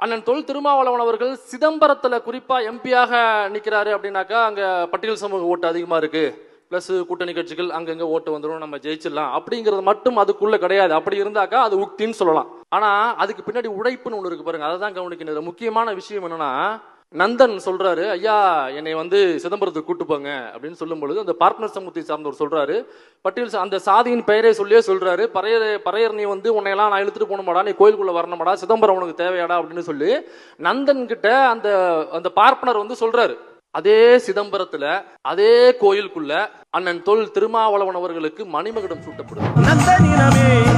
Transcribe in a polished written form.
அண்ணன் தொல் திருமாவளவன் அவர்கள் சிதம்பரத்துல குறிப்பா எம்பியாக நிக்கிறாரு அப்படின்னாக்கா அங்க பட்டியல் சமூக ஓட்டு அதிகமா இருக்கு, பிளஸ் கூட்டணி கட்சிகள் அங்கங்க ஓட்டு வந்துடும், நம்ம ஜெயிச்சிடலாம் அப்படிங்கிறது மட்டும் அதுக்குள்ள கிடையாது. அப்படி இருந்தாக்கா அது உக்தின்னு சொல்லலாம். ஆனா அதுக்கு பின்னாடி உழைப்புன்னு ஒண்ணு இருக்கு பாருங்க, அதை தான் கவனிக்கணும். முக்கியமான விஷயம் என்னன்னா, நந்தன் சொல்றாரு, ஐயா என்னை வந்து சிதம்பரத்துக்கு கூட்டு போங்க அப்படின்னு சொல்லும் பொழுது அந்த பார்ட்னர் சமூகத்தை சார்ந்தவர் சொல்றாரு, பட்டியல் அந்த சாதியின் பெயரை சொல்லியே சொல்றாரு, பறையர் நீ வந்து உன்னையெல்லாம் நான் இழுத்துட்டு போகணுமாடா, நீ கோயிலுக்குள்ள வரணுமாடா, சிதம்பரம் உனக்கு தேவையாடா அப்படின்னு சொல்லி நந்தன் கிட்ட அந்த அந்த பார்ப்பனர் வந்து சொல்றாரு. அதே சிதம்பரத்துல அதே கோயிலுக்குள்ள அண்ணன் தொல் திருமாவளவன் அவர்களுக்கு மணிமகுடம் சூட்டப்படுது.